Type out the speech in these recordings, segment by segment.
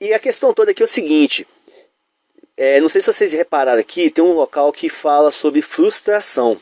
E a questão toda aqui é o seguinte, não sei se vocês repararam aqui, tem um local que fala sobre frustração,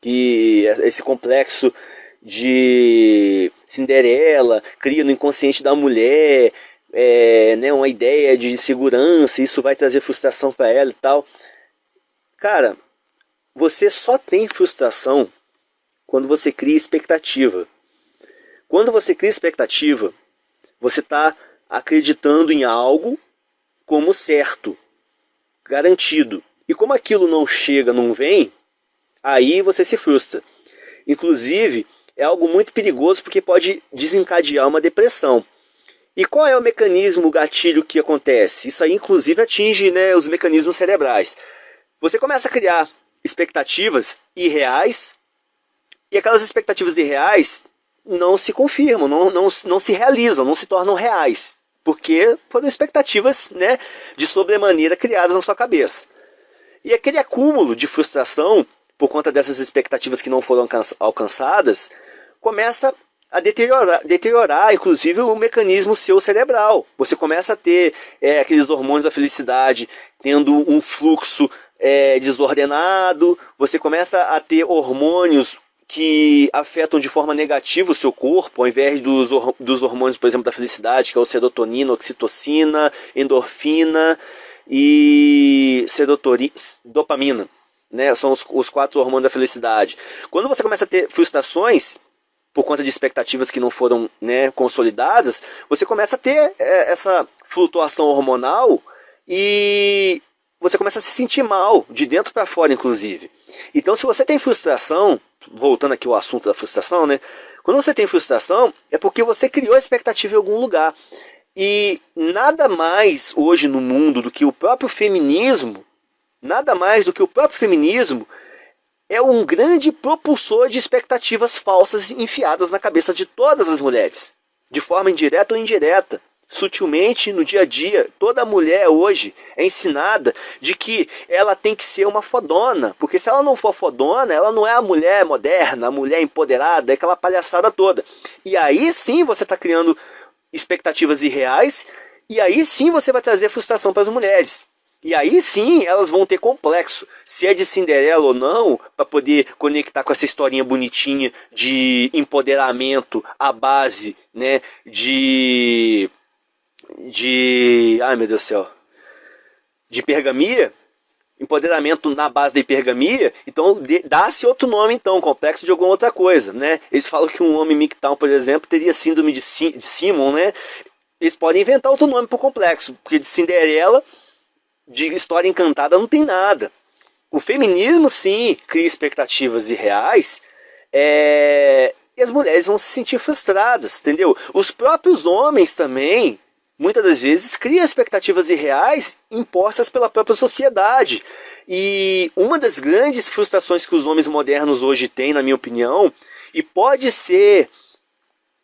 que esse complexo de Cinderela cria no inconsciente da mulher, né, uma ideia de insegurança, isso vai trazer frustração para ela e tal. Cara, você só tem frustração quando você cria expectativa. Quando você cria expectativa, você está acreditando em algo como certo, garantido. E como aquilo não chega, não vem, aí você se frustra. Inclusive, é algo muito perigoso porque pode desencadear uma depressão. E qual é o mecanismo, o gatilho que acontece? Isso aí, inclusive, atinge, né, os mecanismos cerebrais. Você começa a criar expectativas irreais e aquelas expectativas irreais não se confirmam, não se realizam, não se tornam reais. Porque foram expectativas, né, de sobremaneira criadas na sua cabeça. E aquele acúmulo de frustração, por conta dessas expectativas que não foram alcançadas, começa a deteriorar, inclusive, o mecanismo seu cerebral. Você começa a ter aqueles hormônios da felicidade tendo um fluxo desordenado, você começa a ter hormônios que afetam de forma negativa o seu corpo, ao invés dos hormônios, por exemplo, da felicidade, que é o serotonina, oxitocina, endorfina e dopamina, né? São os 4 hormônios da felicidade. Quando você começa a ter frustrações por conta de expectativas que não foram, né, consolidadas, você começa a ter essa flutuação hormonal e você começa a se sentir mal, de dentro para fora, inclusive. Então, se você tem frustração, voltando aqui ao assunto da frustração, né? Quando você tem frustração, é porque você criou expectativa em algum lugar. E nada mais hoje no mundo do que o próprio feminismo, é um grande propulsor de expectativas falsas enfiadas na cabeça de todas as mulheres, de forma indireta ou indireta. Sutilmente, no dia a dia, toda mulher hoje é ensinada de que ela tem que ser uma fodona, porque se ela não for fodona, ela não é a mulher moderna, a mulher empoderada, é aquela palhaçada toda. E aí sim você está criando expectativas irreais, e aí sim você vai trazer frustração para as mulheres. E aí sim elas vão ter complexo, se é de Cinderela ou não, para poder conectar com essa historinha bonitinha de empoderamento à base, né, ai meu Deus do céu, de hipergamia, empoderamento na base da hipergamia. Então dá-se outro nome, então, complexo de alguma outra coisa, né? Eles falam que um homem MGTOW, por exemplo, teria síndrome de Simon, né? Eles podem inventar outro nome para o complexo, porque de Cinderela, de história encantada, não tem nada. O feminismo, sim, cria expectativas irreais, e as mulheres vão se sentir frustradas, entendeu? Os próprios homens também, muitas das vezes, criam expectativas irreais impostas pela própria sociedade. E uma das grandes frustrações que os homens modernos hoje têm, na minha opinião, e pode ser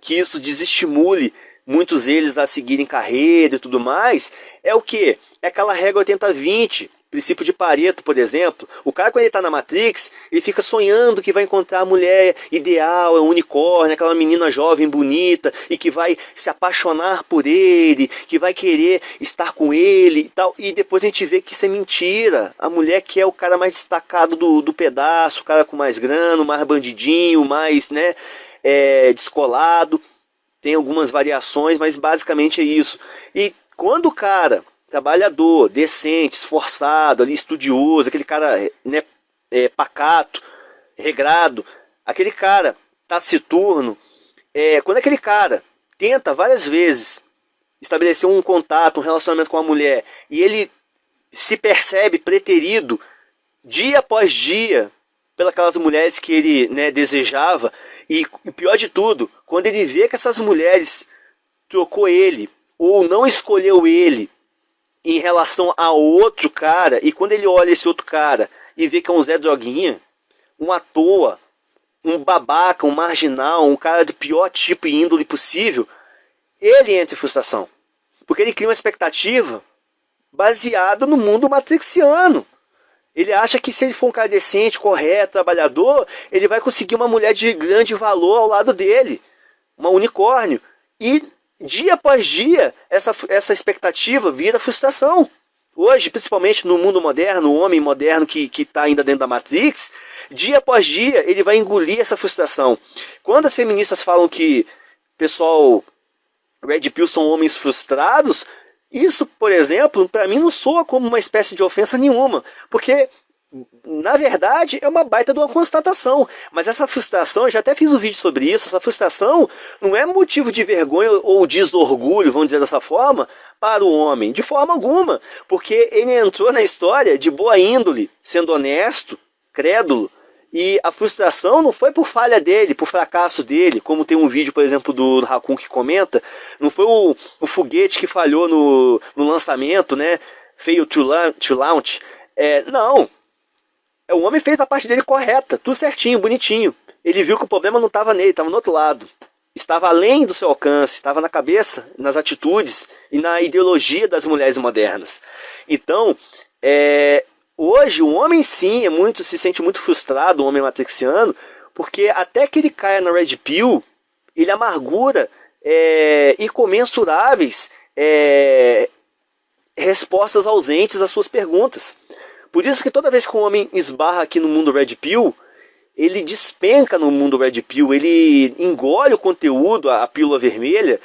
que isso desestimule muitos deles a seguirem carreira e tudo mais, é o que? É aquela regra 80-20, princípio de Pareto, por exemplo. O cara, quando ele está na Matrix, ele fica sonhando que vai encontrar a mulher ideal, é um unicórnio, aquela menina jovem, bonita, e que vai se apaixonar por ele, que vai querer estar com ele e tal. E depois a gente vê que isso é mentira. A mulher que é o cara mais destacado do pedaço, o cara com mais grana, mais bandidinho, mais, né, descolado. Tem algumas variações, mas basicamente é isso. E quando o cara, trabalhador, decente, esforçado, ali, estudioso, aquele cara, né, pacato, regrado, aquele cara taciturno, quando aquele cara tenta várias vezes estabelecer um contato, um relacionamento com a mulher, e ele se percebe preterido dia após dia pelas mulheres que ele, né, desejava, e o pior de tudo, quando ele vê que essas mulheres trocou ele, ou não escolheu ele em relação a outro cara, e quando ele olha esse outro cara e vê que é um Zé Droguinha, um à toa, um babaca, um marginal, um cara do pior tipo e índole possível, ele entra em frustração. Porque ele cria uma expectativa baseada no mundo matrixiano. Ele acha que se ele for um cara decente, correto, trabalhador, ele vai conseguir uma mulher de grande valor ao lado dele, uma unicórnio. E dia após dia, essa expectativa vira frustração. Hoje, principalmente no mundo moderno, o homem moderno que está ainda dentro da Matrix, dia após dia ele vai engolir essa frustração. Quando as feministas falam que pessoal Red Pill são homens frustrados, isso, por exemplo, para mim não soa como uma espécie de ofensa nenhuma, porque na verdade é uma baita de uma constatação. Mas essa frustração, eu já até fiz um vídeo sobre isso, essa frustração não é motivo de vergonha ou desorgulho, vamos dizer dessa forma, para o homem, de forma alguma, porque ele entrou na história de boa índole, sendo honesto, crédulo, e a frustração não foi por falha dele, por fracasso dele, como tem um vídeo, por exemplo, do Raccoon que comenta, não foi o foguete que falhou no lançamento, né? Fail to launch. Não. O homem fez a parte dele correta, tudo certinho, bonitinho. Ele viu que o problema não estava nele, estava no outro lado. Estava além do seu alcance, estava na cabeça, nas atitudes e na ideologia das mulheres modernas. Então, hoje o homem sim se sente muito frustrado, o homem matrixiano, porque até que ele caia na Red Pill, ele amargura incomensuráveis respostas ausentes às suas perguntas. Por isso que toda vez que o homem esbarra aqui no mundo Red Pill, ele despenca no mundo Red Pill, ele engole o conteúdo, a pílula vermelha,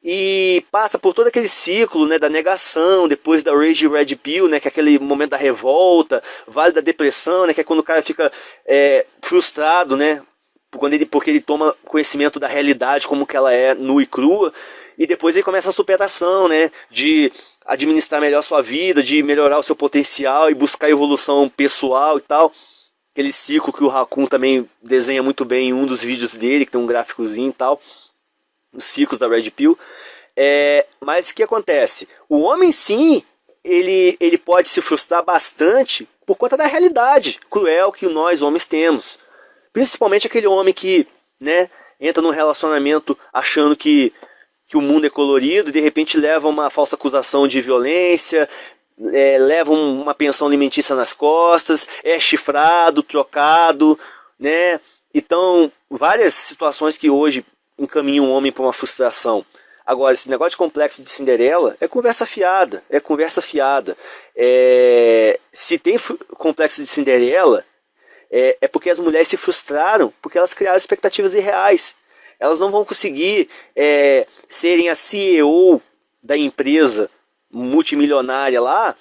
e passa por todo aquele ciclo, né, da negação, depois da Rage Red Pill, né, que é aquele momento da revolta, vale da depressão, né, que é quando o cara fica frustrado, né, porque ele toma conhecimento da realidade como que ela é nua e crua, e depois ele começa a superação, né, de administrar melhor a sua vida, de melhorar o seu potencial e buscar evolução pessoal e tal. Aquele ciclo que o Raccoon também desenha muito bem em um dos vídeos dele, que tem um gráficozinho e tal, os ciclos da Red Pill. Mas o que acontece? O homem sim, ele pode se frustrar bastante por conta da realidade cruel que nós homens temos. Principalmente aquele homem que, né, entra num relacionamento achando que o mundo é colorido e de repente leva uma falsa acusação de violência, leva uma pensão alimentícia nas costas, é chifrado, trocado, né? Então, várias situações que hoje encaminham o homem para uma frustração. Agora, esse negócio de complexo de Cinderela é conversa fiada, se tem complexo de Cinderela, é porque as mulheres se frustraram, porque elas criaram expectativas irreais. Elas não vão conseguir serem a CEO da empresa multimilionária lá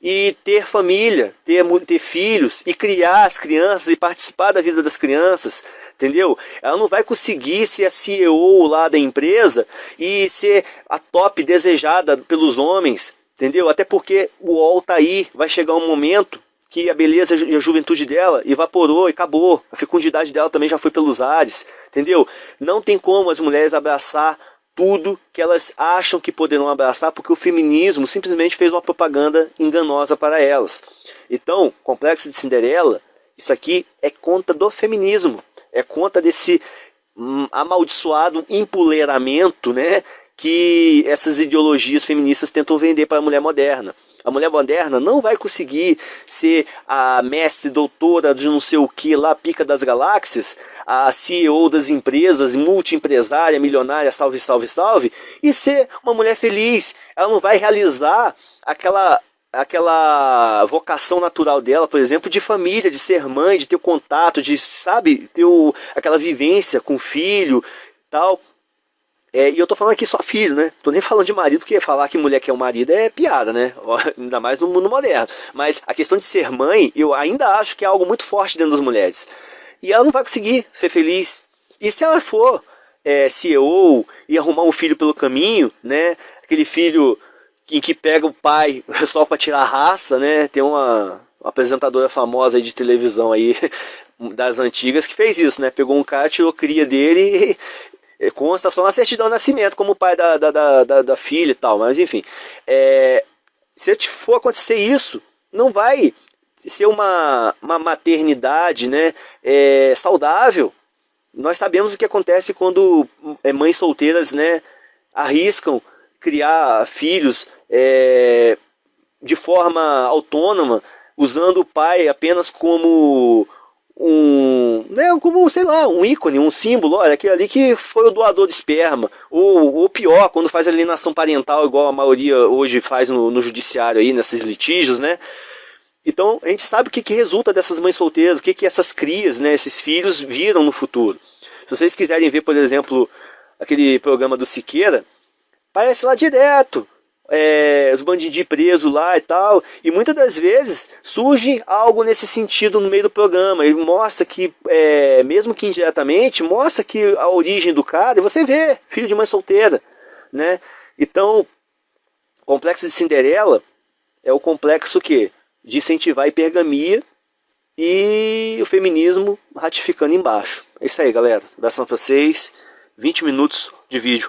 e ter família, ter filhos e criar as crianças e participar da vida das crianças, entendeu? Ela não vai conseguir ser a CEO lá da empresa e ser a top desejada pelos homens, entendeu? Até porque o UOL tá aí, vai chegar um momento que a beleza e a juventude dela evaporou e acabou, a fecundidade dela também já foi pelos ares, entendeu? Não tem como as mulheres abraçar tudo que elas acham que poderão abraçar, porque o feminismo simplesmente fez uma propaganda enganosa para elas. Então, complexo de Cinderela, isso aqui é conta do feminismo, é conta desse amaldiçoado empoleiramento, né, que essas ideologias feministas tentam vender para a mulher moderna. A mulher moderna não vai conseguir ser a mestre, doutora de não sei o que lá, pica das galáxias, a CEO das empresas, multiempresária, milionária, salve, salve, salve, e ser uma mulher feliz. Ela não vai realizar aquela vocação natural dela, por exemplo, de família, de ser mãe, de ter contato, de, sabe, ter aquela vivência com o filho, tal. E eu tô falando aqui só filho, né? Tô nem falando de marido, porque falar que mulher quer um marido é piada, né? Ainda mais no mundo moderno. Mas a questão de ser mãe, eu ainda acho que é algo muito forte dentro das mulheres. E ela não vai conseguir ser feliz. E se ela for CEO e arrumar um filho pelo caminho, né? Aquele filho em que pega o pai só para tirar a raça, né? Tem uma apresentadora famosa aí de televisão aí, das antigas, que fez isso, né? Pegou um cara, tirou a cria dele e consta só na certidão de nascimento como pai da filha e tal, mas enfim, se for acontecer isso, não vai ser uma maternidade, né, saudável. Nós sabemos o que acontece quando mães solteiras, né, arriscam criar filhos de forma autônoma, usando o pai apenas como né, como, sei lá, um ícone, um símbolo, olha, aquele ali que foi o doador de esperma, ou pior, quando faz alienação parental, igual a maioria hoje faz no judiciário aí, nesses litígios, né? Então, a gente sabe o que resulta dessas mães solteiras, o que essas crias, né, esses filhos viram no futuro. Se vocês quiserem ver, por exemplo, aquele programa do Siqueira, parece lá direto, os bandidinhos presos lá e tal, e muitas das vezes surge algo nesse sentido no meio do programa. Ele mostra que, mesmo que indiretamente, mostra que a origem do cara, e você vê, filho de mãe solteira, né? Então, o complexo de Cinderela é o complexo que de incentivar a hipergamia e o feminismo ratificando embaixo. É isso aí, galera. Abração pra vocês. 20 minutos de vídeo.